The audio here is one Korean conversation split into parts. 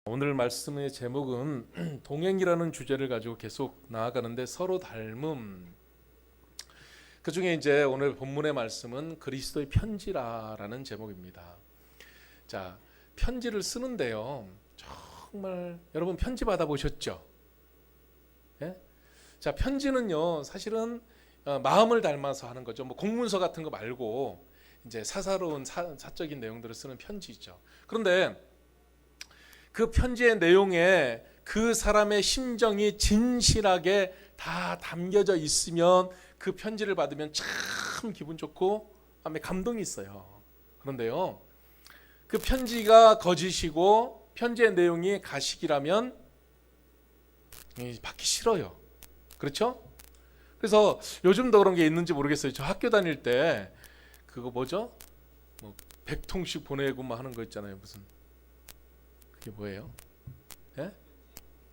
오늘 말씀의 제목은 동행이라는 주제를 가지고 계속 나아가는데 서로 닮음. 그 중에 이제 오늘 본문의 말씀은 그리스도의 편지라라는 제목입니다. 자, 편지를 쓰는데요. 정말 여러분 편지 받아보셨죠? 예? 자, 편지는요 사실은 마음을 닮아서 하는 거죠. 뭐 공문서 같은 거 말고 이제 사사로운 사적인 내용들을 쓰는 편지죠. 그런데 그 편지의 내용에 그 사람의 심정이 진실하게 다 담겨져 있으면 그 편지를 받으면 참 기분 좋고 마음에 감동이 있어요. 그런데요, 그 편지가 거짓이고 편지의 내용이 가식이라면 받기 싫어요. 그렇죠? 그래서 요즘도 그런 게 있는지 모르겠어요. 저 학교 다닐 때 그거 뭐죠? 뭐 100통씩 보내고 뭐 하는 거 있잖아요. 무슨 그게 뭐예요? 예?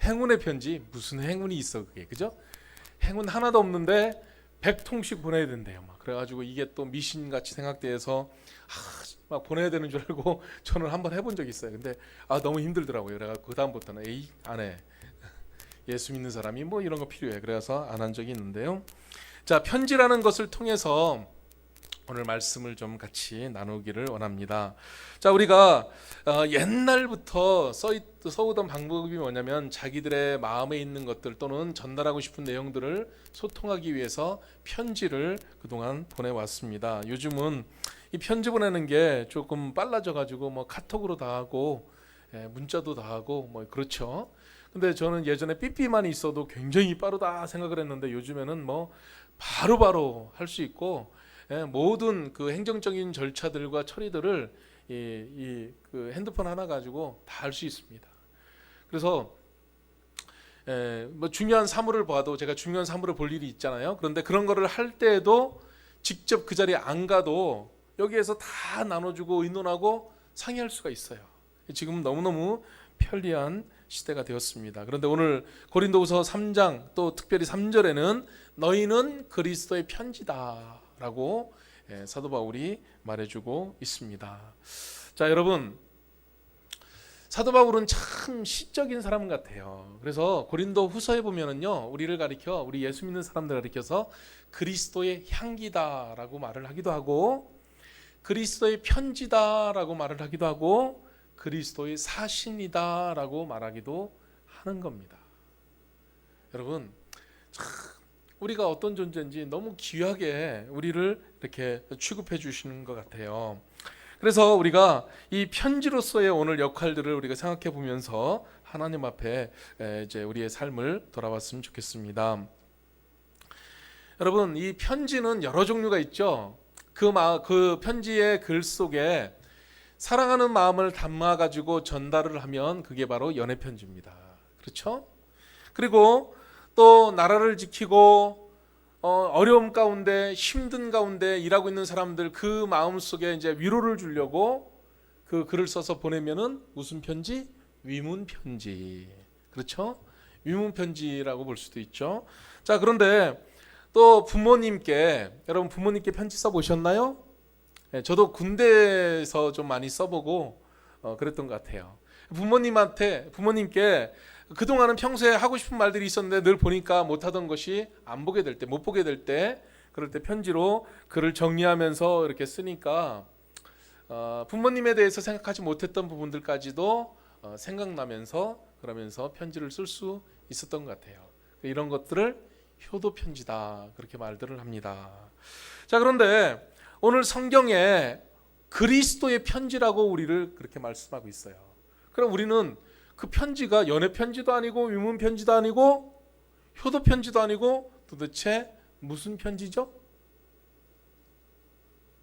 행운의 편지. 무슨 행운이 있어 그게, 그죠? 행운 하나도 없는데 100통씩 보내야 된대요. 막 그래가지고 이게 또 미신같이 생각돼서 막 보내야 되는 줄 알고 저는 한번 해본 적이 있어요. 근데 너무 힘들더라고요. 그래가 그 다음부터는 에이 안 해. 예수 믿는 사람이 뭐 이런 거 필요해. 그래서 안 한 적이 있는데요. 자, 편지라는 것을 통해서 오늘 말씀을 좀 같이 나누기를 원합니다. 자, 우리가 옛날부터 써오던 방법이 뭐냐면 자기들의 마음에 있는 것들 또는 전달하고 싶은 내용들을 소통하기 위해서 편지를 그동안 보내왔습니다. 요즘은 이 편지 보내는 게 조금 빨라져가지고 뭐 카톡으로 다 하고 문자도 다 하고 뭐 그렇죠. 근데 저는 예전에 삐삐만 있어도 굉장히 빠르다 생각을 했는데 요즘에는 뭐 바로바로 할 수 있고 모든 그 행정적인 절차들과 처리들을 그 핸드폰 하나 가지고 다 할 수 있습니다. 그래서 뭐 중요한 사물을 봐도 제가 중요한 사물을 볼 일이 있잖아요. 그런데 그런 거를 할 때에도 직접 그 자리에 안 가도 여기에서 다 나눠주고 의논하고 상의할 수가 있어요. 지금 너무너무 편리한 시대가 되었습니다. 그런데 오늘 고린도후서 3장 또 특별히 3절에는 너희는 그리스도의 편지다라고 사도 바울이 말해주고 있습니다. 자, 여러분, 사도 바울은 참 시적인 사람 같아요. 그래서 고린도 후서에 보면은요, 우리 예수 믿는 사람들 가리켜서 그리스도의 향기다라고 말을 하기도 하고, 그리스도의 편지다라고 말을 하기도 하고, 그리스도의 사신이다라고 말하기도 하는 겁니다. 여러분, 참 우리가 어떤 존재인지 너무 귀하게 우리를 이렇게 취급해 주시는 것 같아요. 그래서 우리가 이 편지로서의 오늘 역할들을 우리가 생각해 보면서 하나님 앞에 이제 우리의 삶을 돌아봤으면 좋겠습니다. 여러분, 이 편지는 여러 종류가 있죠. 그 편지의 글 속에 사랑하는 마음을 담아 가지고 전달을 하면 그게 바로 연애 편지입니다. 그렇죠? 그리고 또 나라를 지키고 어려움 가운데 힘든 가운데 일하고 있는 사람들 그 마음 속에 이제 위로를 주려고 그 글을 써서 보내면은 무슨 편지? 위문 편지. 그렇죠? 위문 편지라고 볼 수도 있죠. 자, 그런데 또 여러분 부모님께 편지 써 보셨나요? 저도 군대에서 좀 많이 써보고 그랬던 것 같아요. 부모님께 그동안은 평소에 하고 싶은 말들이 있었는데 늘 보니까 못하던 것이 못 보게 될 때, 그럴 때 편지로 글을 정리하면서 이렇게 쓰니까 부모님에 대해서 생각하지 못했던 부분들까지도 생각나면서 그러면서 편지를 쓸 수 있었던 것 같아요. 이런 것들을 효도 편지다 그렇게 말들을 합니다. 자, 그런데 오늘 성경에 그리스도의 편지라고 우리를 그렇게 말씀하고 있어요. 그럼 우리는 그 편지가 연애 편지도 아니고 위문 편지도 아니고 효도 편지도 아니고 도대체 무슨 편지죠?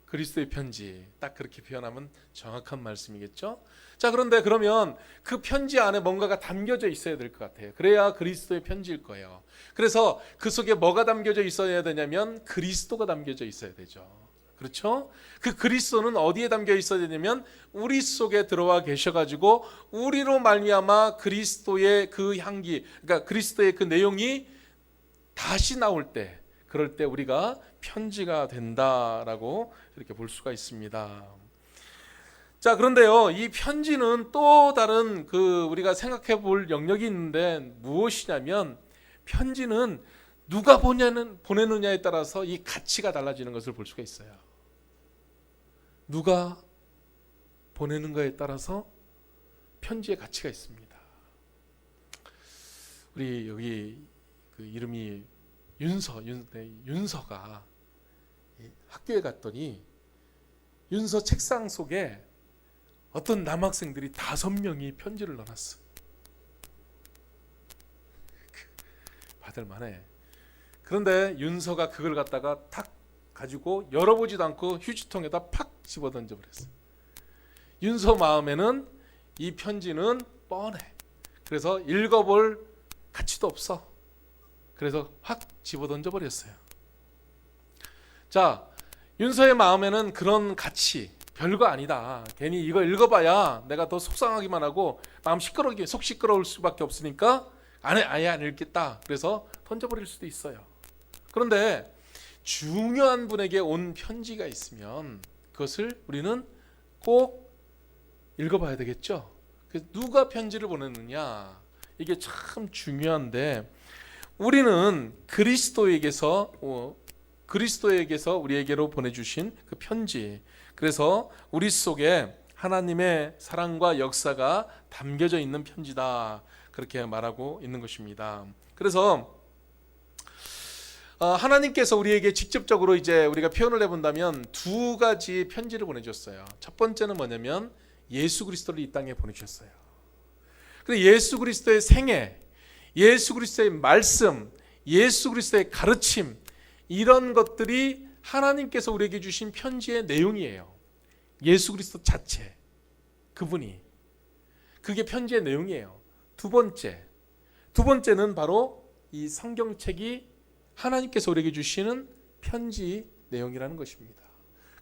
그리스도의 편지. 딱 그렇게 표현하면 정확한 말씀이겠죠? 자, 그런데 그러면 그 편지 안에 뭔가가 담겨져 있어야 될 것 같아요. 그래야 그리스도의 편지일 거예요. 그래서 그 속에 뭐가 담겨져 있어야 되냐면 그리스도가 담겨져 있어야 되죠. 그렇죠? 그 그리스도는 어디에 담겨 있어야 되냐면 우리 속에 들어와 계셔가지고 우리로 말미암아 그리스도의 그 향기, 그러니까 그리스도의 그 내용이 다시 나올 때, 그럴 때 우리가 편지가 된다라고 이렇게 볼 수가 있습니다. 자, 그런데요, 이 편지는 또 다른 우리가 생각해 볼 영역이 있는데 무엇이냐면, 편지는 누가 보내느냐에 따라서 이 가치가 달라지는 것을 볼 수가 있어요. 누가 보내는가에 따라서 편지의 가치가 있습니다. 우리 여기 이름이 윤서가 학교에 갔더니 윤서 책상 속에 어떤 남학생들이 5명이 편지를 넣어놨어. 받을만해. 그런데 윤서가 그걸 갖다가 탁 가지고 열어보지도 않고 휴지통에다 팍 집어 던져버렸어. 윤서 마음에는 이 편지는 뻔해. 그래서 읽어볼 가치도 없어. 그래서 확 집어 던져버렸어요. 자, 윤서의 마음에는 그런 가치 별거 아니다. 괜히 이거 읽어봐야 내가 더 속상하기만 하고 마음 속 시끄러울 수밖에 없으니까 아예 안 읽겠다. 그래서 던져버릴 수도 있어요. 그런데 중요한 분에게 온 편지가 있으면 그것을 우리는 꼭 읽어봐야 되겠죠. 누가 편지를 보냈느냐, 이게 참 중요한데, 우리는 그리스도에게서 우리에게로 보내주신 그 편지, 그래서 우리 속에 하나님의 사랑과 역사가 담겨져 있는 편지다, 그렇게 말하고 있는 것입니다. 그래서 하나님께서 우리에게 직접적으로 이제 우리가 표현을 해본다면 2가지 편지를 보내줬어요. 첫 번째는 뭐냐면 예수 그리스도를 이 땅에 보내주셨어요. 그리고 예수 그리스도의 생애, 예수 그리스도의 말씀, 예수 그리스도의 가르침, 이런 것들이 하나님께서 우리에게 주신 편지의 내용이에요. 예수 그리스도 자체, 그분이, 그게 편지의 내용이에요. 두 번째는 바로 이 성경책이 하나님께서 우리에게 주시는 편지 내용이라는 것입니다.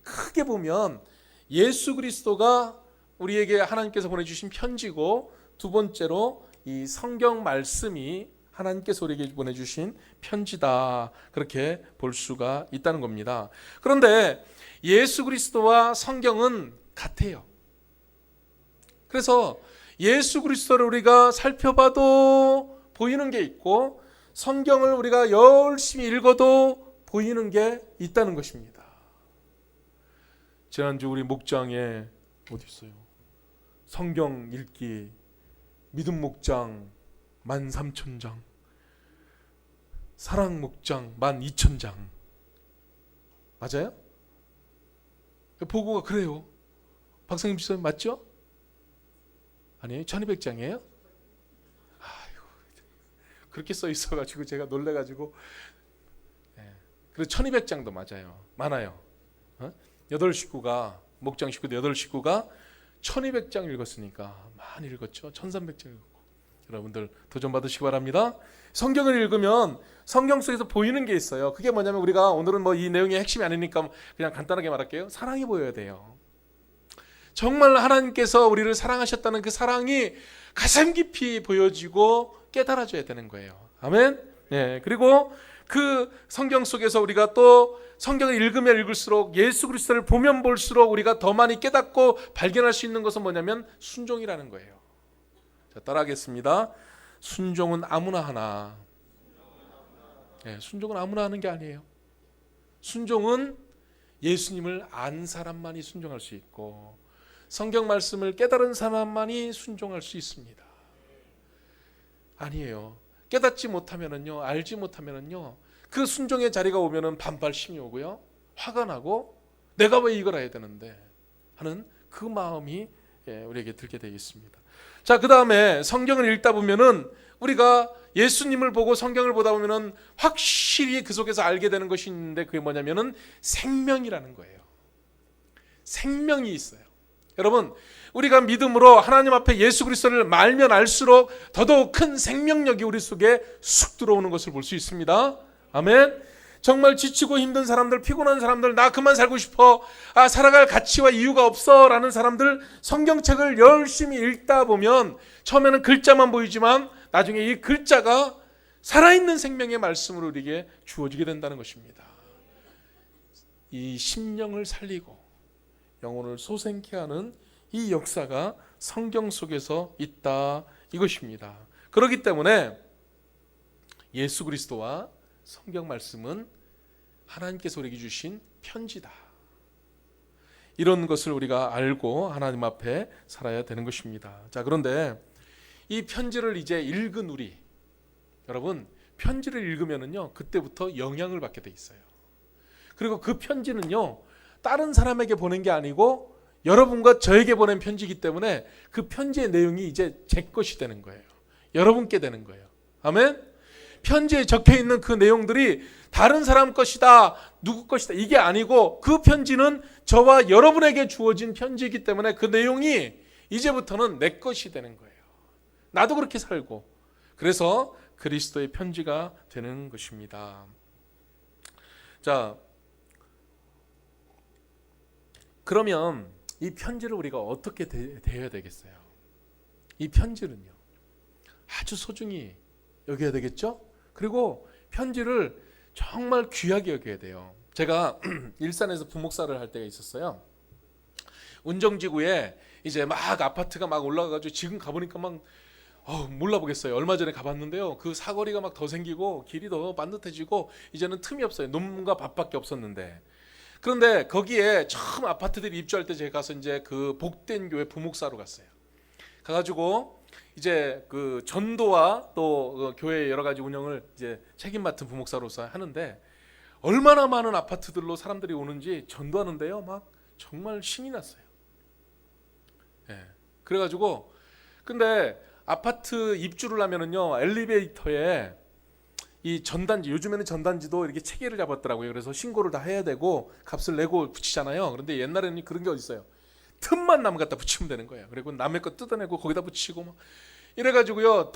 크게 보면 예수 그리스도가 우리에게 하나님께서 보내주신 편지고, 두 번째로 이 성경 말씀이 하나님께서 우리에게 보내주신 편지다, 그렇게 볼 수가 있다는 겁니다. 그런데 예수 그리스도와 성경은 같아요. 그래서 예수 그리스도를 우리가 살펴봐도 보이는 게 있고, 성경을 우리가 열심히 읽어도 보이는 게 있다는 것입니다. 지난주 우리 목장에 어디 있어요? 성경 읽기 믿음 목장 13,000장, 사랑 목장 12,000장, 맞아요? 보고가 그래요. 박성임 집사님 맞죠? 아니에요? 1200장이에요? 아이고, 그렇게 써 있어가지고 제가 놀래가지고. 그리고 1200장도 맞아요. 많아요. 8식구가, 목장 식구들 8식구가 1200장 읽었으니까 많이 읽었죠. 1300장 읽었고. 여러분들 도전 받으시기 바랍니다. 성경을 읽으면 성경 속에서 보이는 게 있어요. 그게 뭐냐면, 우리가 오늘은 뭐 이 내용의 핵심이 아니니까 그냥 간단하게 말할게요. 사랑이 보여야 돼요. 정말 하나님께서 우리를 사랑하셨다는 그 사랑이 가슴 깊이 보여지고 깨달아져야 되는 거예요. 아멘. 네. 그리고 그 성경 속에서 우리가 또 성경을 읽으면 읽을수록, 예수 그리스도를 보면 볼수록 우리가 더 많이 깨닫고 발견할 수 있는 것은 뭐냐면 순종이라는 거예요. 자, 따라하겠습니다. 순종은 아무나 하나. 네, 순종은 아무나 하는 게 아니에요. 순종은 예수님을 안 사람만이 순종할 수 있고, 성경 말씀을 깨달은 사람만이 순종할 수 있습니다. 아니에요. 깨닫지 못하면은요, 알지 못하면은요, 그 순종의 자리가 오면은 반발심이 오고요, 화가 나고 내가 왜 이걸 해야 되는데 하는 그 마음이 우리에게 들게 되어 있습니다. 자, 그 다음에 성경을 읽다 보면은 우리가 예수님을 보고 성경을 보다 보면은 확실히 그 속에서 알게 되는 것이 있는데, 그게 뭐냐면은 생명이라는 거예요. 생명이 있어요. 여러분, 우리가 믿음으로 하나님 앞에 예수 그리스도를 알면 알수록 더더욱 큰 생명력이 우리 속에 쑥 들어오는 것을 볼 수 있습니다. 아멘. 정말 지치고 힘든 사람들, 피곤한 사람들, 나 그만 살고 싶어, 살아갈 가치와 이유가 없어 라는 사람들, 성경책을 열심히 읽다 보면 처음에는 글자만 보이지만 나중에 이 글자가 살아있는 생명의 말씀으로 우리에게 주어지게 된다는 것입니다. 이 심령을 살리고 영혼을 소생케 하는 이 역사가 성경 속에서 있다 이것입니다. 그렇기 때문에 예수 그리스도와 성경 말씀은 하나님께서 우리에게 주신 편지다. 이런 것을 우리가 알고 하나님 앞에 살아야 되는 것입니다. 자, 그런데 이 편지를 이제 읽은 우리, 여러분, 편지를 읽으면은요, 그때부터 영향을 받게 돼 있어요. 그리고 그 편지는요, 다른 사람에게 보낸 게 아니고 여러분과 저에게 보낸 편지이기 때문에 그 편지의 내용이 이제 제 것이 되는 거예요. 여러분께 되는 거예요. 아멘? 편지에 적혀 있는 그 내용들이 다른 사람 것이다, 누구 것이다, 이게 아니고 그 편지는 저와 여러분에게 주어진 편지이기 때문에 그 내용이 이제부터는 내 것이 되는 거예요. 나도 그렇게 살고, 그래서 그리스도의 편지가 되는 것입니다. 자, 그러면 이 편지를 우리가 어떻게 대해야 되겠어요? 이 편지는요, 아주 소중히 여겨야 되겠죠? 그리고 편지를 정말 귀하게 여겨야 돼요. 제가 일산에서 부목사를 할 때가 있었어요. 운정지구에 이제 막 아파트가 막 올라가가지고 지금 가보니까 막 몰라보겠어요. 얼마 전에 가봤는데요. 그 사거리가 막 더 생기고 길이 더 반듯해지고 이제는 틈이 없어요. 논문과 밭밖에 없었는데. 그런데 거기에 처음 아파트들이 입주할 때 제가 가서 이제 그 복된 교회 부목사로 갔어요. 가가지고 이제 그 전도와 또 교회 여러 가지 운영을 이제 책임 맡은 부목사로서 하는데 얼마나 많은 아파트들로 사람들이 오는지 전도하는데요. 막 정말 신이 났어요. 예. 그래가지고 근데 아파트 입주를 하면은요 엘리베이터에 이 전단지, 요즘에는 전단지도 이렇게 체계를 잡았더라고요. 그래서 신고를 다 해야 되고 값을 내고 붙이잖아요. 그런데 옛날에는 그런 게 어디 있어요? 틈만 남 갖다 붙이면 되는 거예요. 그리고 남의 거 뜯어내고 거기다 붙이고 막 이래가지고요.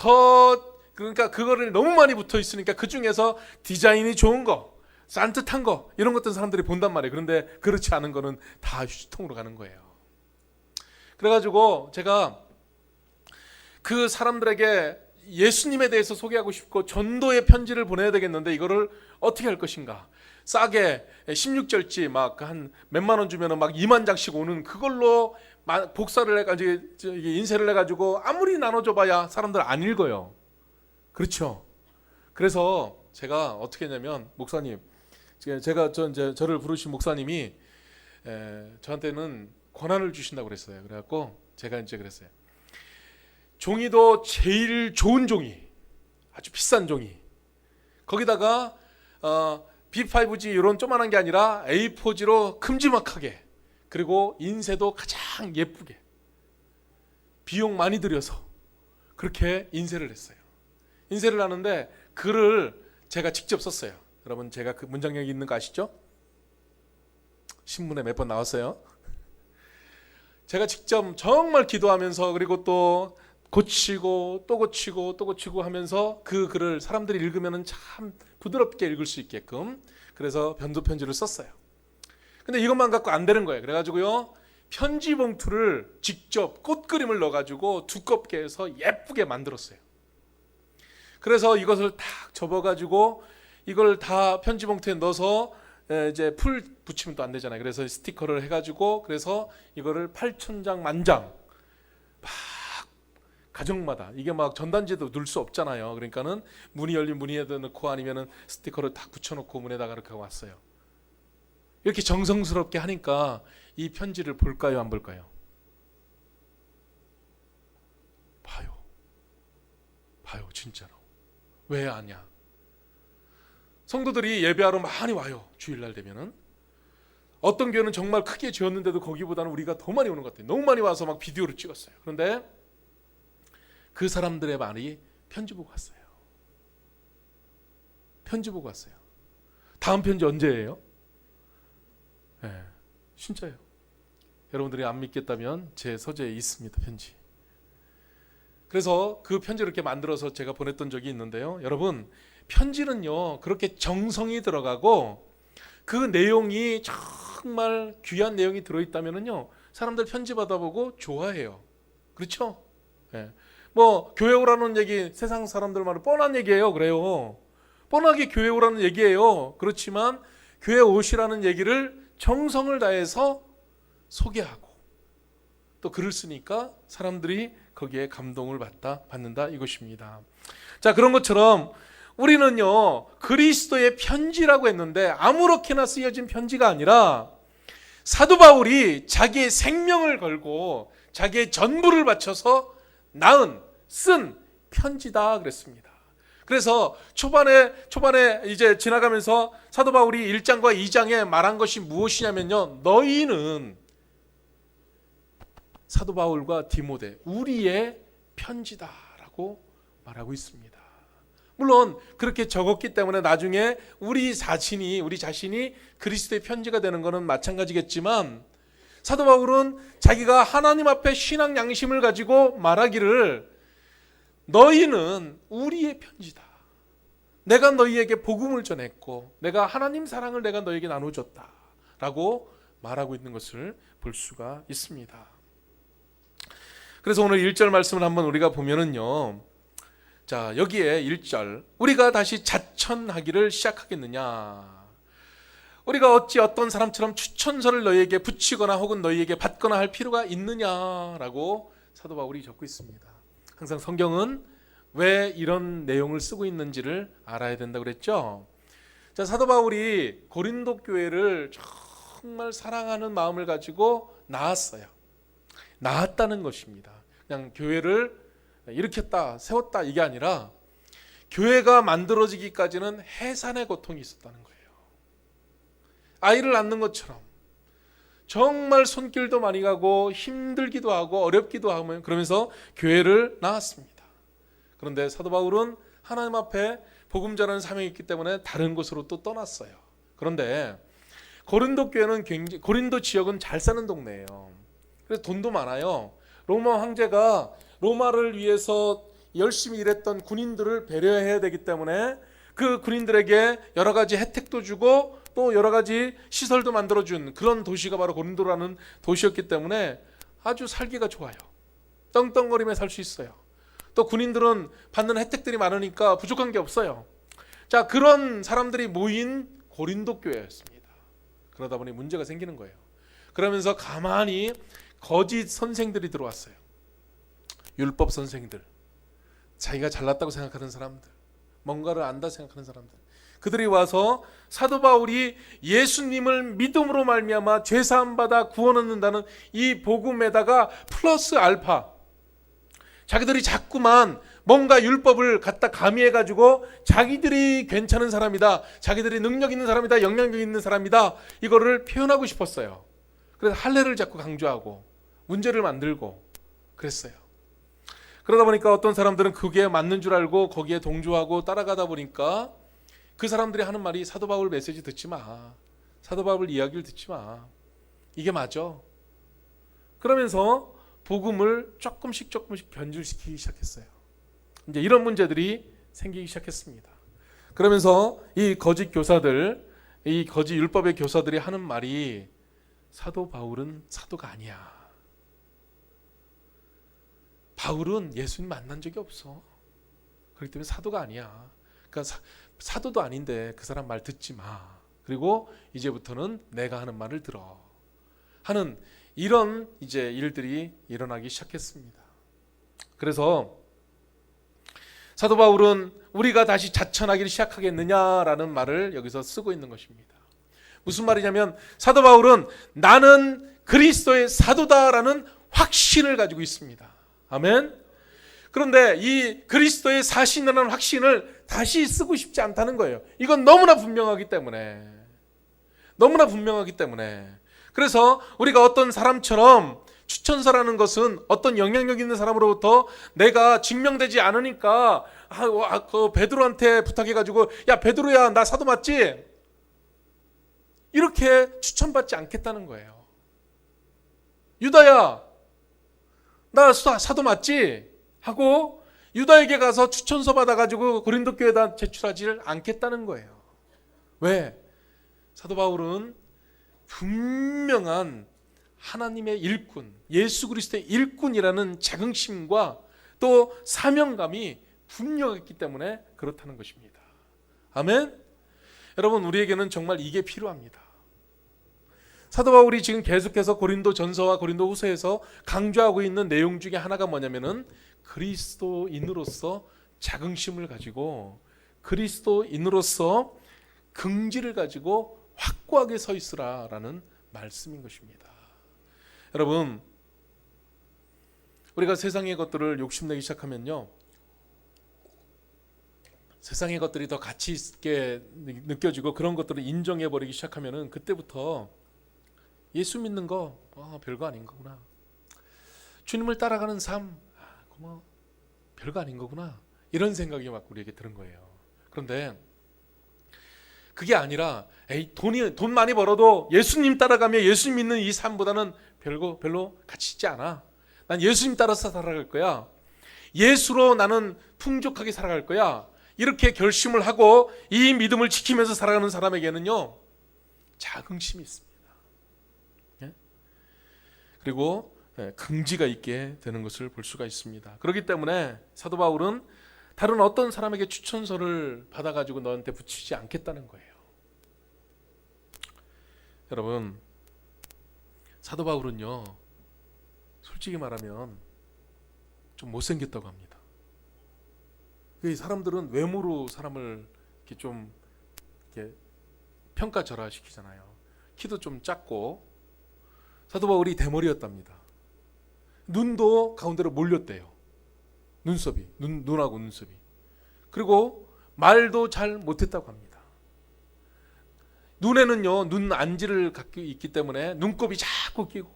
그러니까 그거를 너무 많이 붙어 있으니까 그 중에서 디자인이 좋은 거, 산뜻한 거 이런 것들 사람들이 본단 말이에요. 그런데 그렇지 않은 거는 다 휴지통으로 가는 거예요. 그래가지고 제가 그 사람들에게 예수님에 대해서 소개하고 싶고 전도의 편지를 보내야 되겠는데 이거를 어떻게 할 것인가? 싸게 16절지 막 한 몇만 원 주면은 막 2만 장씩 오는 그걸로 복사를 해가지고 인쇄를 해가지고 아무리 나눠줘봐야 사람들 안 읽어요. 그렇죠? 그래서 제가 어떻게 했냐면 목사님, 저를 부르신 목사님이 저한테는 권한을 주신다고 그랬어요. 그래갖고 제가 이제 그랬어요. 종이도 제일 좋은 종이, 아주 비싼 종이. 거기다가 B5G 이런 조그만한 게 아니라 A4G로 큼지막하게, 그리고 인쇄도 가장 예쁘게, 비용 많이 들여서 그렇게 인쇄를 했어요. 인쇄를 하는데 글을 제가 직접 썼어요. 여러분 제가 그 문장력이 있는 거 아시죠? 신문에 몇 번 나왔어요. 제가 직접 정말 기도하면서 그리고 또 고치고 또 고치고 또 고치고 하면서 그 글을 사람들이 읽으면 참 부드럽게 읽을 수 있게끔 그래서 변도 편지를 썼어요. 근데 이것만 갖고 안 되는 거예요. 그래가지고요 편지 봉투를 직접 꽃그림을 넣어가지고 두껍게 해서 예쁘게 만들었어요. 그래서 이것을 딱 접어가지고 이걸 다 편지 봉투에 넣어서 이제 풀 붙이면 또 안 되잖아요. 그래서 스티커를 해가지고 그래서 이거를 8,000장 만장 막 가정마다 이게 막 전단지도 넣을 수 없잖아요. 그러니까는 문이 열린 문에다 넣고 아니면은 스티커를 딱 붙여놓고 문에다가 이렇게 왔어요. 이렇게 정성스럽게 하니까 이 편지를 볼까요, 안 볼까요? 봐요, 진짜로. 왜 아냐? 성도들이 예배하러 많이 와요. 주일날 되면은 어떤 교회는 정말 크게 지었는데도 거기보다는 우리가 더 많이 오는 것 같아요. 너무 많이 와서 막 비디오를 찍었어요. 그런데 그 사람들의 말이 편지 보고 왔어요. 편지 보고 왔어요. 다음 편지 언제예요? 네, 진짜예요. 여러분들이 안 믿겠다면 제 서재에 있습니다. 편지. 그래서 그 편지를 이렇게 만들어서 제가 보냈던 적이 있는데요. 여러분 편지는요 그렇게 정성이 들어가고 그 내용이 정말 귀한 내용이 들어있다면요 사람들 편지 받아보고 좋아해요. 그렇죠? 네. 뭐 교회 오라는 얘기 세상 사람들 말은 뻔한 얘기예요. 그래요. 뻔하게 교회 오라는 얘기예요. 그렇지만 교회 오시라는 얘기를 정성을 다해서 소개하고 또 글을 쓰니까 사람들이 거기에 감동을 받는다 이것입니다. 자, 그런 것처럼 우리는요, 그리스도의 편지라고 했는데 아무렇게나 쓰여진 편지가 아니라 사도 바울이 자기의 생명을 걸고 자기의 전부를 바쳐서 쓴 편지다 그랬습니다. 그래서 초반에 이제 지나가면서 사도 바울이 1장과 2장에 말한 것이 무엇이냐면요, 너희는 사도 바울과 디모데 우리의 편지다라고 말하고 있습니다. 물론 그렇게 적었기 때문에 나중에 우리 자신이 그리스도의 편지가 되는 것은 마찬가지겠지만, 사도 바울은 자기가 하나님 앞에 신앙 양심을 가지고 말하기를 너희는 우리의 편지다. 내가 너희에게 복음을 전했고 내가 하나님 사랑을 내가 너희에게 나눠줬다 라고 말하고 있는 것을 볼 수가 있습니다. 그래서 오늘 1절 말씀을 한번 우리가 보면은요, 자, 여기에 1절, 우리가 다시 자천하기를 시작하겠느냐, 우리가 어찌 어떤 사람처럼 추천서를 너희에게 붙이거나 혹은 너희에게 받거나 할 필요가 있느냐라고 사도 바울이 적고 있습니다. 항상 성경은 왜 이런 내용을 쓰고 있는지를 알아야 된다고 그랬죠. 자, 사도 바울이 고린도 교회를 정말 사랑하는 마음을 가지고 낳았다는 것입니다. 그냥 교회를 일으켰다 세웠다 이게 아니라 교회가 만들어지기까지는 해산의 고통이 있었다는 거예요. 아이를 낳는 것처럼 정말 손길도 많이 가고 힘들기도 하고 어렵기도 하고 그러면서 교회를 낳았습니다. 그런데 사도 바울은 하나님 앞에 복음 전하는 사명이 있기 때문에 다른 곳으로 또 떠났어요. 그런데 고린도 교회는 고린도 지역은 잘 사는 동네예요. 그래서 돈도 많아요. 로마 황제가 로마를 위해서 열심히 일했던 군인들을 배려해야 되기 때문에 그 군인들에게 여러 가지 혜택도 주고 또 여러 가지 시설도 만들어준 그런 도시가 바로 고린도라는 도시였기 때문에 아주 살기가 좋아요. 떵떵거리며 살 수 있어요. 또 군인들은 받는 혜택들이 많으니까 부족한 게 없어요. 자, 그런 사람들이 모인 고린도 교회였습니다. 그러다 보니 문제가 생기는 거예요. 그러면서 가만히 거짓 선생들이 들어왔어요. 율법 선생들, 자기가 잘났다고 생각하는 사람들, 뭔가를 안다 생각하는 사람들, 그들이 와서 사도 바울이 예수님을 믿음으로 말미암아 죄사함 받아 구원 얻는다는 이 복음에다가 플러스 알파, 자기들이 자꾸만 뭔가 율법을 갖다 가미해가지고 자기들이 괜찮은 사람이다, 자기들이 능력 있는 사람이다, 영향력 있는 사람이다, 이거를 표현하고 싶었어요. 그래서 할례를 자꾸 강조하고 문제를 만들고 그랬어요. 그러다 보니까 어떤 사람들은 그게 맞는 줄 알고 거기에 동조하고 따라가다 보니까 그 사람들이 하는 말이 사도 바울 메시지 듣지 마, 사도 바울 이야기를 듣지 마, 이게 맞아. 그러면서 복음을 조금씩 변질시키기 시작했어요. 이제 이런 문제들이 생기기 시작했습니다. 그러면서 이 거짓 교사들, 이 거짓 율법의 교사들이 하는 말이 사도 바울은 사도가 아니야. 바울은 예수님 만난 적이 없어. 그렇기 때문에 사도가 아니야. 그러니까 사도도 아닌데 그 사람 말 듣지 마. 그리고 이제부터는 내가 하는 말을 들어. 하는 이런 이제 일들이 일어나기 시작했습니다. 그래서 사도 바울은 우리가 다시 자천하기를 시작하겠느냐라는 말을 여기서 쓰고 있는 것입니다. 무슨 말이냐면 사도 바울은 나는 그리스도의 사도다라는 확신을 가지고 있습니다. 아멘. 그런데 이 그리스도의 사신이라는 확신을 다시 쓰고 싶지 않다는 거예요. 이건 너무나 분명하기 때문에. 그래서 우리가 어떤 사람처럼 추천서라는 것은 어떤 영향력 있는 사람으로부터 내가 증명되지 않으니까 그 베드로한테 부탁해가지고 야 베드로야 나 사도 맞지? 이렇게 추천받지 않겠다는 거예요. 유다야 나 사도 맞지? 하고 유다에게 가서 추천서 받아가지고 고린도 교회에다 제출하지를 않겠다는 거예요. 왜? 사도 바울은 분명한 하나님의 일꾼, 예수 그리스도의 일꾼이라는 자긍심과 또 사명감이 분명했기 때문에 그렇다는 것입니다. 아멘? 여러분, 우리에게는 정말 이게 필요합니다. 사도 바울이 지금 계속해서 고린도 전서와 고린도 후서에서 강조하고 있는 내용 중에 하나가 뭐냐면은 그리스도인으로서 자긍심을 가지고 그리스도인으로서 긍지를 가지고 확고하게 서 있으라라는 말씀인 것입니다. 여러분, 우리가 세상의 것들을 욕심내기 시작하면요, 세상의 것들이 더 가치 있게 느껴지고 그런 것들을 인정해버리기 시작하면은 그때부터 예수 믿는 거 별거 아닌 거구나, 주님을 따라가는 삶 별거 아닌 거구나, 이런 생각이 막 우리에게 드는 거예요. 그런데 그게 아니라 돈 많이 벌어도 예수님 따라가며 예수님 믿는 이 삶보다는 별로 가치 있지 않아. 난 예수님 따라서 살아갈 거야. 예수로 나는 풍족하게 살아갈 거야. 이렇게 결심을 하고 이 믿음을 지키면서 살아가는 사람에게는요, 자긍심이 있습니다. 그리고 긍지가 있게 되는 것을 볼 수가 있습니다. 그렇기 때문에 사도 바울은 다른 어떤 사람에게 추천서를 받아가지고 너한테 붙이지 않겠다는 거예요. 여러분, 사도 바울은요, 솔직히 말하면 좀 못생겼다고 합니다. 사람들은 외모로 사람을 이렇게 좀 이렇게 평가절하시키잖아요. 키도 좀 작고, 사도 바울이 대머리였답니다. 눈도 가운데로 몰렸대요. 눈하고 눈썹이. 그리고 말도 잘 못했다고 합니다. 눈에는요, 눈 안지를 갖고 있기 때문에 눈곱이 자꾸 끼고,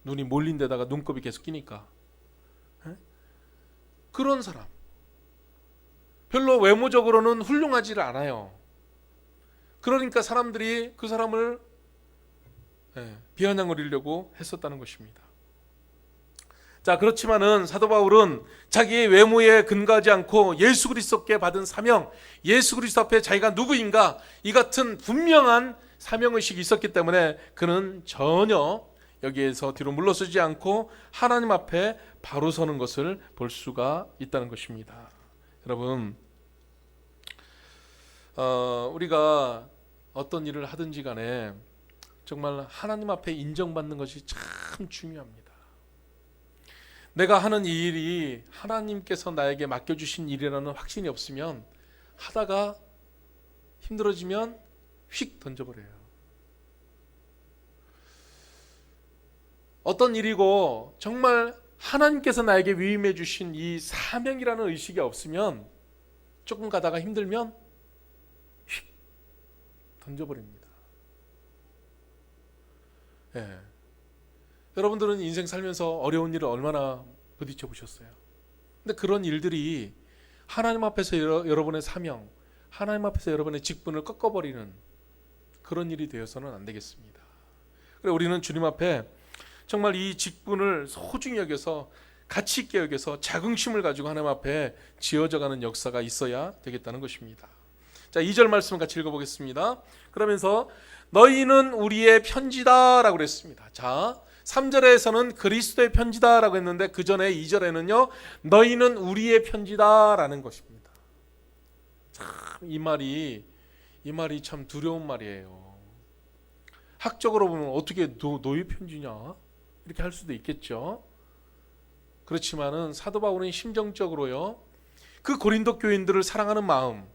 눈이 몰린 데다가 눈곱이 계속 끼니까, 그런 사람, 별로 외모적으로는 훌륭하지를 않아요. 그러니까 사람들이 그 사람을 비아냥거리려고 했었다는 것입니다. 자, 그렇지만은 사도 바울은 자기의 외모에 근거하지 않고 예수 그리스도께 받은 사명, 예수 그리스도 앞에 자기가 누구인가, 이 같은 분명한 사명의식이 있었기 때문에 그는 전혀 여기에서 뒤로 물러서지 않고 하나님 앞에 바로 서는 것을 볼 수가 있다는 것입니다. 여러분, 우리가 어떤 일을 하든지 간에 정말 하나님 앞에 인정받는 것이 참 중요합니다. 내가 하는 이 일이 하나님께서 나에게 맡겨주신 일이라는 확신이 없으면 하다가 힘들어지면 휙 던져버려요. 어떤 일이고 정말 하나님께서 나에게 위임해 주신 이 사명이라는 의식이 없으면 조금 가다가 힘들면 휙 던져버립니다. 여러분들은 인생 살면서 어려운 일을 얼마나 부딪혀 보셨어요? 근데 그런 일들이 하나님 앞에서 여러분의 사명, 하나님 앞에서 여러분의 직분을 꺾어버리는 그런 일이 되어서는 안 되겠습니다. 그래서 우리는 주님 앞에 정말 이 직분을 소중히 여겨서, 가치 있게 여겨서 자긍심을 가지고 하나님 앞에 지어져가는 역사가 있어야 되겠다는 것입니다. 자, 2절 말씀 같이 읽어보겠습니다. 그러면서 너희는 우리의 편지다 라고 그랬습니다. 자, 3절에서는 그리스도의 편지다 라고 했는데 그 전에 2절에는요, 너희는 우리의 편지다 라는 것입니다. 참 이 말이 참 두려운 말이에요. 학적으로 보면 어떻게 너희 편지냐 이렇게 할 수도 있겠죠. 그렇지만은 사도 바울은 심정적으로요, 그 고린도 교인들을 사랑하는 마음,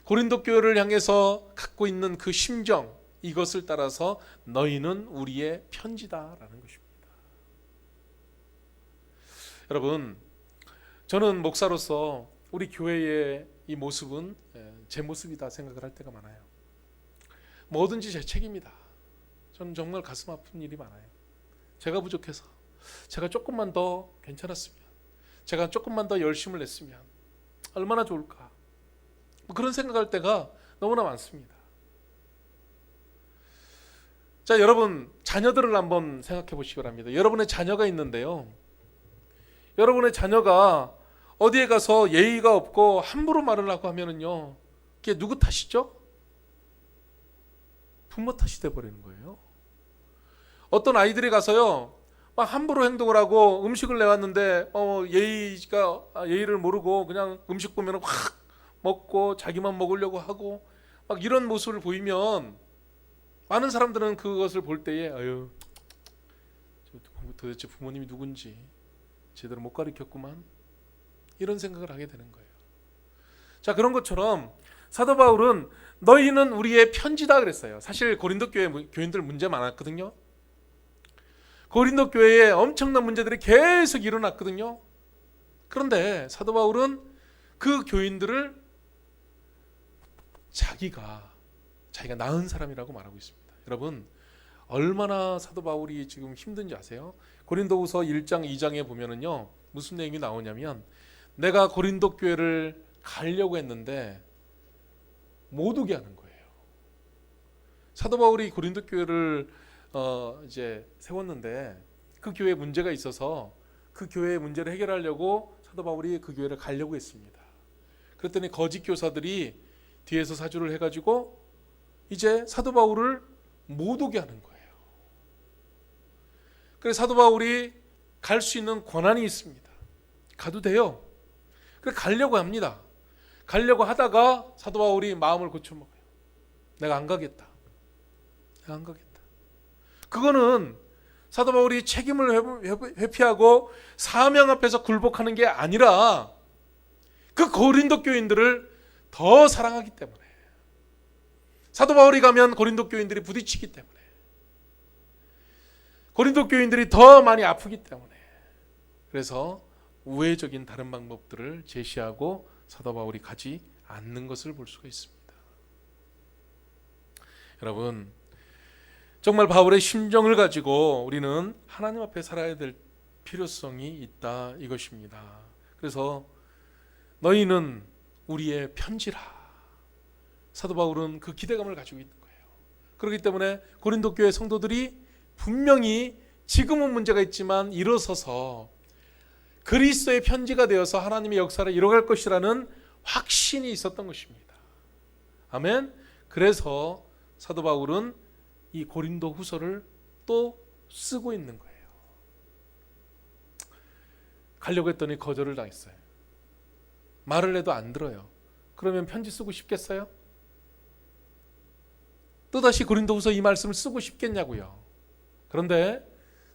고린도 교회를 향해서 갖고 있는 그 심정, 이것을 따라서 너희는 우리의 편지다라는 것입니다. 여러분, 저는 목사로서 우리 교회의 이 모습은 제 모습이다 생각을 할 때가 많아요. 뭐든지 제 책임이다. 저는 정말 가슴 아픈 일이 많아요. 제가 부족해서, 제가 조금만 더 괜찮았으면, 제가 조금만 더 열심을 냈으면 얼마나 좋을까, 그런 생각할 때가 너무나 많습니다. 자, 여러분, 자녀들을 한번 생각해 보시기 바랍니다. 여러분의 자녀가 있는데요, 여러분의 자녀가 어디에 가서 예의가 없고 함부로 말을 하고 하면은요, 그게 누구 탓이죠? 부모 탓이 돼버리는 거예요. 어떤 아이들이 가서요, 막 함부로 행동을 하고 음식을 내왔는데 예의를 모르고 그냥 음식 보면 확 먹고 자기만 먹으려고 하고 막 이런 모습을 보이면 많은 사람들은 그것을 볼 때에 아유, 도대체 부모님이 누군지 제대로 못 가르쳤구만, 이런 생각을 하게 되는 거예요. 자, 그런 것처럼 사도 바울은 너희는 우리의 편지다 그랬어요. 사실 고린도 교회 교인들 문제 많았거든요. 고린도 교회에 엄청난 문제들이 계속 일어났거든요. 그런데 사도 바울은 그 교인들을 자기가 나은 사람이라고 말하고 있습니다. 여러분, 얼마나 사도 바울이 지금 힘든지 아세요? 고린도후서 1장 2장에 보면은요, 무슨 내용이 나오냐면, 내가 고린도 교회를 가려고 했는데 못 오게 하는 거예요. 사도 바울이 고린도 교회를 이제 세웠는데 그 교회에 문제가 있어서 그 교회의 문제를 해결하려고 사도 바울이 그 교회를 가려고 했습니다. 그랬더니 거짓 교사들이 뒤에서 사주를 해가지고 이제 사도 바울을 못 오게 하는 거예요. 그래서 사도 바울이 갈 수 있는 권한이 있습니다. 가도 돼요. 그래서 가려고 합니다. 가려고 하다가 사도 바울이 마음을 고쳐먹어요. 내가 안 가겠다. 내가 안 가겠다. 그거는 사도 바울이 책임을 회피하고 사명 앞에서 굴복하는 게 아니라 그 고린도 교인들을 더 사랑하기 때문에, 사도 바울이 가면 고린도 교인들이 부딪히기 때문에, 고린도 교인들이 더 많이 아프기 때문에, 그래서 우회적인 다른 방법들을 제시하고 사도 바울이 가지 않는 것을 볼 수가 있습니다. 여러분, 정말 바울의 심정을 가지고 우리는 하나님 앞에 살아야 될 필요성이 있다, 이것입니다. 그래서 너희는 우리의 편지라, 사도 바울은 그 기대감을 가지고 있는 거예요. 그렇기 때문에 고린도 교회 성도들이 분명히 지금은 문제가 있지만 일어서서 그리스도의 편지가 되어서 하나님의 역사를 이뤄갈 것이라는 확신이 있었던 것입니다. 아멘. 그래서 사도 바울은 이 고린도 후서를 또 쓰고 있는 거예요. 가려고 했더니 거절을 당했어요. 말을 해도 안 들어요. 그러면 편지 쓰고 싶겠어요? 또다시 고린도 후서 이 말씀을 쓰고 싶겠냐고요. 그런데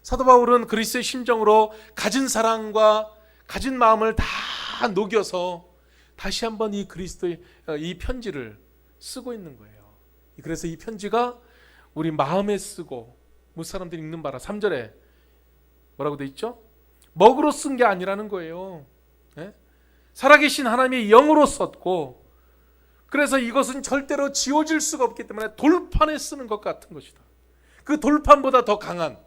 사도 바울은 그리스도의 심정으로 가진 사랑과 가진 마음을 다 녹여서 다시 한번 이 그리스도의 이 편지를 쓰고 있는 거예요. 그래서 이 편지가 우리 마음에 쓰고, 무사람들이 읽는 바라 3절에 뭐라고 돼 있죠? 먹으로 쓴 게 아니라는 거예요. 네? 살아계신 하나님의 영으로 썼고, 그래서 이것은 절대로 지워질 수가 없기 때문에 돌판에 쓰는 것 같은 것이다. 그 돌판보다 더 강한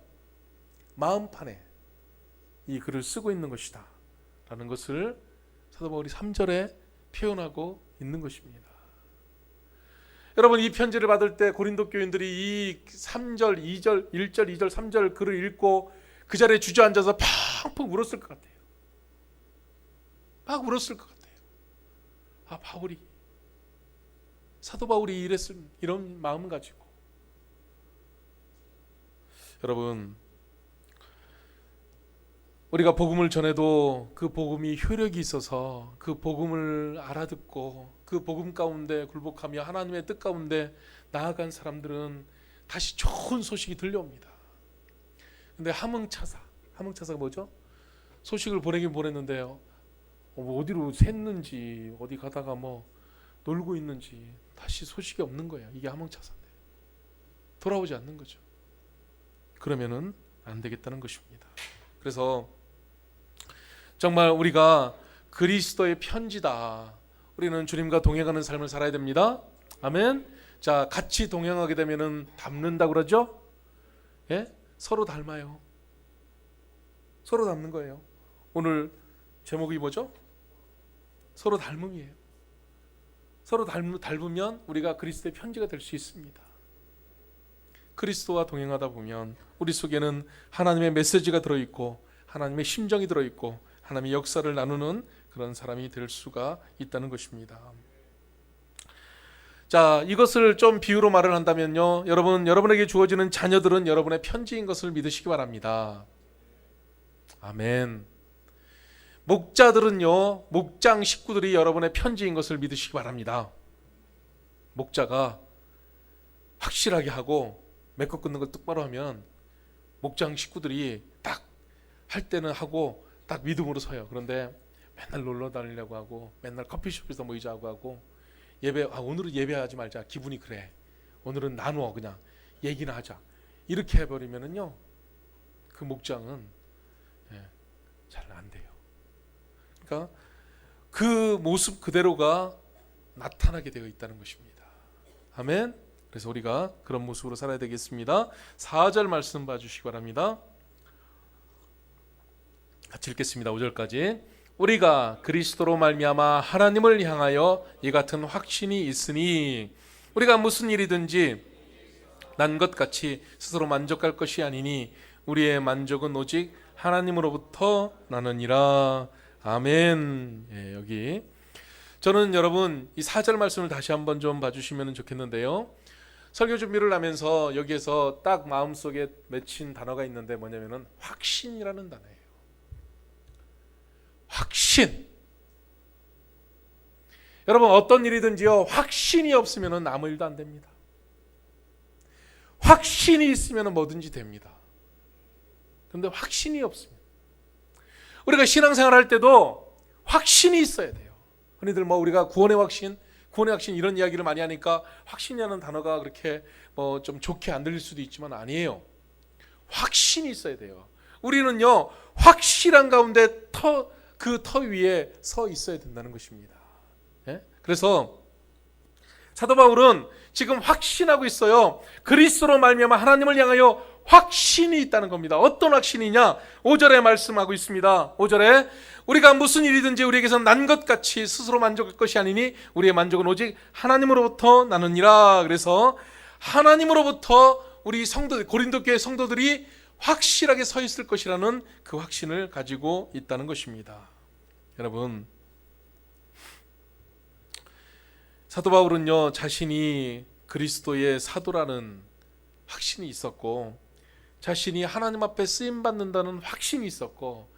마음판에 이 글을 쓰고 있는 것이다 라는 것을 사도 바울이 3절에 표현하고 있는 것입니다. 여러분, 이 편지를 받을 때 고린도 교인들이 이 3절, 2절, 1절, 2절, 3절 글을 읽고 그 자리에 주저앉아서 펑펑 울었을 것 같아요. 막 울었을 것 같아요. 아, 바울이, 사도 바울이 이랬을, 이런 마음을 가지고. 여러분, 우리가 복음을 전해도 그 복음이 효력이 있어서 그 복음을 알아듣고 그 복음 가운데 굴복하며 하나님의 뜻 가운데 나아간 사람들은 다시 좋은 소식이 들려옵니다. 근데 함흥차사가 뭐죠? 소식을 보내긴 보냈는데요, 어디로 샜는지, 어디 가다가 뭐 놀고 있는지 다시 소식이 없는 거예요. 이게 함흥차사인데 돌아오지 않는 거죠. 그러면은 안 되겠다는 것입니다. 그래서 정말 우리가 그리스도의 편지다. 우리는 주님과 동행하는 삶을 살아야 됩니다. 아멘. 자, 같이 동행하게 되면은 닮는다고 그러죠? 예? 서로 닮아요. 서로 닮는 거예요. 오늘 제목이 뭐죠? 서로 닮음이에요. 서로 닮으면 우리가 그리스도의 편지가 될 수 있습니다. 그리스도와 동행하다 보면 우리 속에는 하나님의 메시지가 들어있고 하나님의 심정이 들어있고 하나님의 역사를 나누는 그런 사람이 될 수가 있다는 것입니다. 자, 이것을 좀 비유로 말을 한다면요, 여러분에게 주어지는 자녀들은 여러분의 편지인 것을 믿으시기 바랍니다. 아멘. 목자들은요, 목장 식구들이 여러분의 편지인 것을 믿으시기 바랍니다. 목자가 확실하게 하고 맺고 끊는 걸 똑바로 하면 목장 식구들이 딱 할 때는 하고 딱 믿음으로 서요. 그런데 맨날 놀러 다니려고 하고 맨날 커피숍에서 모이자고 하고 오늘은 예배하지 말자, 기분이 그래, 오늘은 나누어 그냥 얘기나 하자, 이렇게 해버리면은요 그 목장은 잘 안 돼요. 그러니까 그 모습 그대로가 나타나게 되어 있다는 것입니다. 아멘. 그래서 우리가 그런 모습으로 살아야 되겠습니다. 4절 말씀 봐주시기 바랍니다. 같이 읽겠습니다. 5절까지. 우리가 그리스도로 말미암아 하나님을 향하여 이 같은 확신이 있으니 우리가 무슨 일이든지 난 것 같이 스스로 만족할 것이 아니니 우리의 만족은 오직 하나님으로부터 나느니라. 아멘. 여기 저는 여러분 이 4절 말씀을 다시 한번 좀 봐주시면 좋겠는데요. 설교 준비를 하면서 여기에서 딱 마음속에 맺힌 단어가 있는데 뭐냐면은 확신이라는 단어예요. 확신. 여러분 어떤 일이든지요 확신이 없으면 아무 일도 안 됩니다. 확신이 있으면 뭐든지 됩니다. 그런데 확신이 없으면 우리가 신앙생활 할 때도 확신이 있어야 돼요. 흔히들 우리가 구원의 확신 이런 이야기를 많이 하니까 확신이라는 단어가 그렇게 좀 좋게 안 들릴 수도 있지만 아니에요. 확신이 있어야 돼요. 우리는요 확실한 가운데 그 터 위에 서 있어야 된다는 것입니다. 그래서 사도 바울은 지금 확신하고 있어요. 그리스도로 말미암아 하나님을 향하여 확신이 있다는 겁니다. 어떤 확신이냐? 5절에 말씀하고 있습니다. 5절에 우리가 무슨 일이든지 우리에게서 난 것 같이 스스로 만족할 것이 아니니 우리의 만족은 오직 하나님으로부터 나느니라. 그래서 하나님으로부터 우리 성도들, 고린도 교회 성도들이 확실하게 서 있을 것이라는 그 확신을 가지고 있다는 것입니다. 여러분 사도 바울은요 자신이 그리스도의 사도라는 확신이 있었고 자신이 하나님 앞에 쓰임 받는다는 확신이 있었고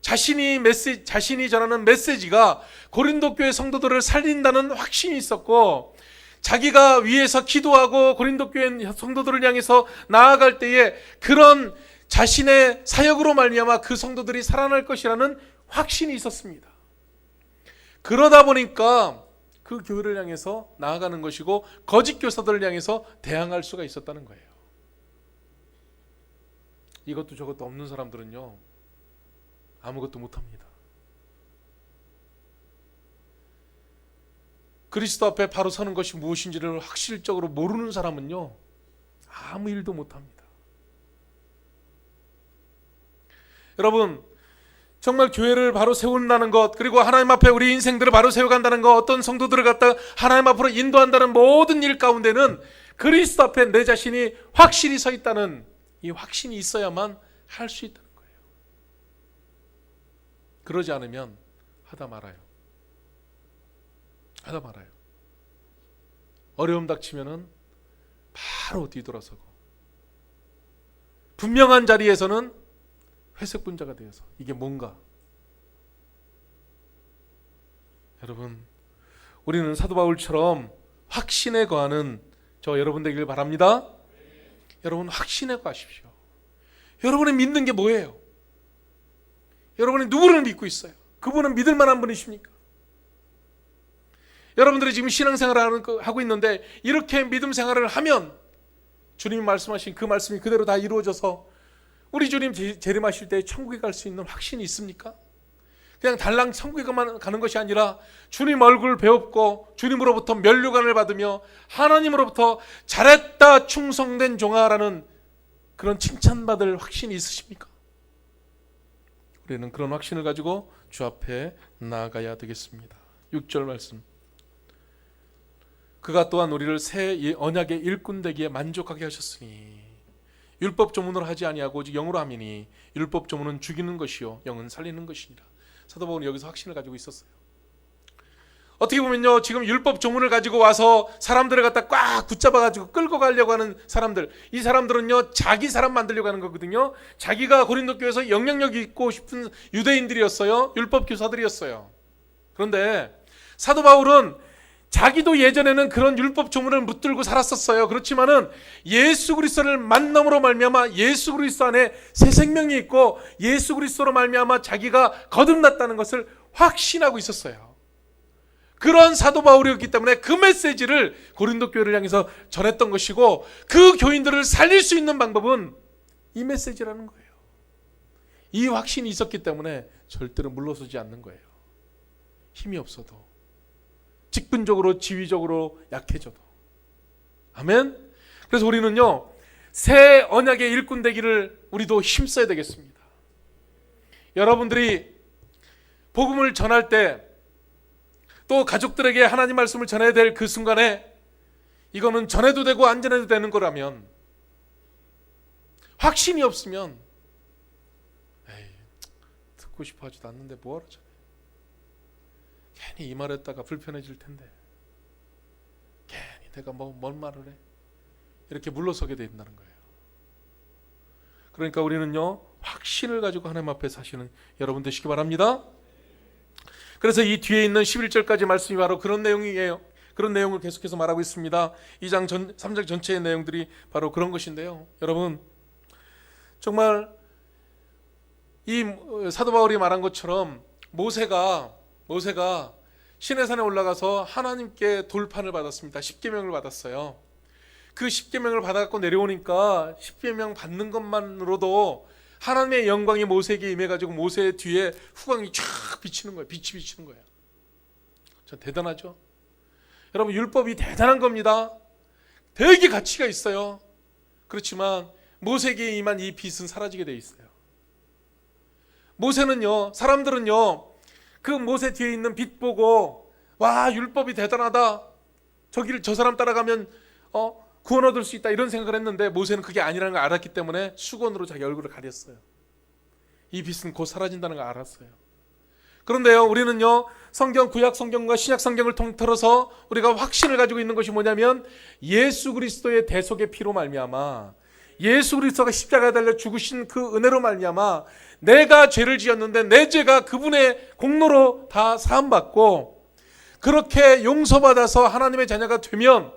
자신이 전하는 메시지가 고린도 교회 성도들을 살린다는 확신이 있었고 자기가 위에서 기도하고 고린도 교회 성도들을 향해서 나아갈 때에 그런 자신의 사역으로 말미암아 그 성도들이 살아날 것이라는 확신이 있었습니다. 그러다 보니까 그 교회를 향해서 나아가는 것이고 거짓 교사들을 향해서 대항할 수가 있었다는 거예요. 이것도 저것도 없는 사람들은요 아무것도 못합니다. 그리스도 앞에 바로 서는 것이 무엇인지를 확실적으로 모르는 사람은요 아무 일도 못합니다. 여러분 정말 교회를 바로 세운다는 것, 그리고 하나님 앞에 우리 인생들을 바로 세워간다는 것, 어떤 성도들을 갖다 하나님 앞으로 인도한다는 모든 일 가운데는 그리스도 앞에 내 자신이 확실히 서 있다는 이 확신이 있어야만 할 수 있다는 거예요. 그러지 않으면 하다 말아요. 어려움 닥치면은 바로 뒤돌아서고 분명한 자리에서는 회색 분자가 되어서 이게 뭔가. 여러분 우리는 사도 바울처럼 확신에 거하는 저 여러분 되길 바랍니다. 여러분 확신에 거하십시오. 여러분이 믿는 게 뭐예요? 여러분이 누구를 믿고 있어요? 그분은 믿을 만한 분이십니까? 여러분들이 지금 신앙생활을 하고 있는데 이렇게 믿음 생활을 하면 주님이 말씀하신 그 말씀이 그대로 다 이루어져서 우리 주님 재림하실 때 천국에 갈 수 있는 확신이 있습니까? 그냥 달랑 천국에만 가는 것이 아니라 주님 얼굴 배웁고 주님으로부터 면류관을 받으며 하나님으로부터 잘했다 충성된 종아라는 그런 칭찬받을 확신이 있으십니까? 우리는 그런 확신을 가지고 주 앞에 나아가야 되겠습니다. 6절 말씀. 그가 또한 우리를 새 언약의 일꾼 되기에 만족하게 하셨으니 율법 조문으로 하지 아니하고 오직 영으로 함이니 율법 조문은 죽이는 것이요 영은 살리는 것이니라. 사도 바울은 여기서 확신을 가지고 있었어요. 어떻게 보면요 지금 율법 조문을 가지고 와서 사람들을 갖다 꽉 붙잡아 가지고 끌고 가려고 하는 사람들, 이 사람들은요 자기 사람 만들려고 하는 거거든요. 자기가 고린도 교회에서 영향력이 있고 싶은 유대인들이었어요. 율법 교사들이었어요. 그런데 사도 바울은 자기도 예전에는 그런 율법 조문을 붙들고 살았었어요. 그렇지만은 예수 그리스도를 만남으로 말미암아 예수 그리스도 안에 새 생명이 있고 예수 그리스도로 말미암아 자기가 거듭났다는 것을 확신하고 있었어요. 그런 사도 바울이었기 때문에 그 메시지를 고린도 교회를 향해서 전했던 것이고, 그 교인들을 살릴 수 있는 방법은 이 메시지라는 거예요. 이 확신이 있었기 때문에 절대로 물러서지 않는 거예요. 힘이 없어도, 직분적으로 지위적으로 약해져도. 아멘. 그래서 우리는요, 새 언약의 일꾼 되기를 우리도 힘써야 되겠습니다. 여러분들이 복음을 전할 때, 또 가족들에게 하나님 말씀을 전해야 될 그 순간에 이거는 전해도 되고 안 전해도 되는 거라면, 확신이 없으면 에이, 듣고 싶어 하지도 않는데 뭐하러 전해. 괜히 이 말했다가 불편해질 텐데, 괜히 내가 뭔 말을 해, 이렇게 물러서게 된다는 거예요. 그러니까 우리는요, 확신을 가지고 하나님 앞에 사시는 여러분 되시기 바랍니다. 그래서 이 뒤에 있는 11절까지 말씀이 바로 그런 내용이에요. 그런 내용을 계속해서 말하고 있습니다. 3장 전체의 내용들이 바로 그런 것인데요. 여러분, 정말 이 사도 바울이 말한 것처럼 모세가 시내산에 올라가서 하나님께 돌판을 받았습니다. 십계명을 받았어요. 그 십계명을 받아갖고 내려오니까 십계명 받는 것만으로도 하나님의 영광이 모세에게 임해가지고 모세 뒤에 후광이 쫙 비치는 거예요. 빛이 비치는 거예요. 전 대단하죠. 여러분, 율법이 대단한 겁니다. 되게 가치가 있어요. 그렇지만 모세에게 임한 이 빛은 사라지게 돼 있어요. 모세는요, 사람들은요, 그 모세 뒤에 있는 빛 보고 와, 율법이 대단하다, 저 사람 따라가면 구원 얻을 수 있다, 이런 생각을 했는데, 모세는 그게 아니라는 걸 알았기 때문에 수건으로 자기 얼굴을 가렸어요. 이 빛은 곧 사라진다는 걸 알았어요. 그런데요, 우리는요, 구약 성경과 신약 성경을 통틀어서 우리가 확신을 가지고 있는 것이 뭐냐면, 예수 그리스도의 대속의 피로 말미암아, 예수 그리스도가 십자가에 달려 죽으신 그 은혜로 말미암아 내가 죄를 지었는데 내 죄가 그분의 공로로 다 사함받고, 그렇게 용서받아서 하나님의 자녀가 되면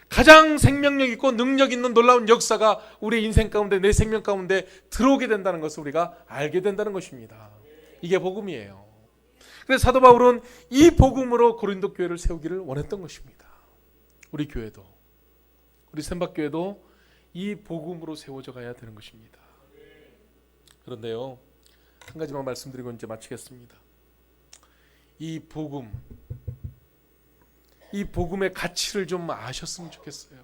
가장 생명력 있고 능력 있는 놀라운 역사가 우리 인생 가운데, 내 생명 가운데 들어오게 된다는 것을 우리가 알게 된다는 것입니다. 이게 복음이에요. 그래서 사도 바울은 이 복음으로 고린도 교회를 세우기를 원했던 것입니다. 우리 교회도, 우리 샘박교회도 이 복음으로 세워져 가야 되는 것입니다. 그런데요, 한 가지만 말씀드리고 이제 마치겠습니다. 이 복음의 가치를 좀 아셨으면 좋겠어요.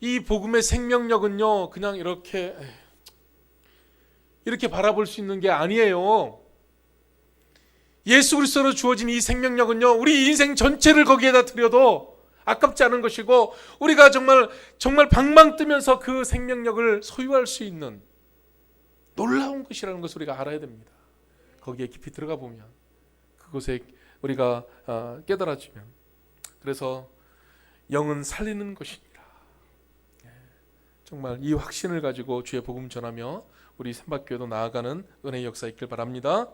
이 복음의 생명력은요, 그냥 이렇게 바라볼 수 있는 게 아니에요. 예수 그리스도로 주어진 이 생명력은요, 우리 인생 전체를 거기에다 드려도 아깝지 않은 것이고, 우리가 정말 방방 뜨면서 그 생명력을 소유할 수 있는 놀라운 것이라는 것을 우리가 알아야 됩니다. 거기에 깊이 들어가 보면, 그곳에 우리가 깨달아지면, 그래서 영은 살리는 것이니라. 정말 이 확신을 가지고 주의 복음 전하며 우리 샘박교회도 나아가는 은혜의 역사 있길 바랍니다.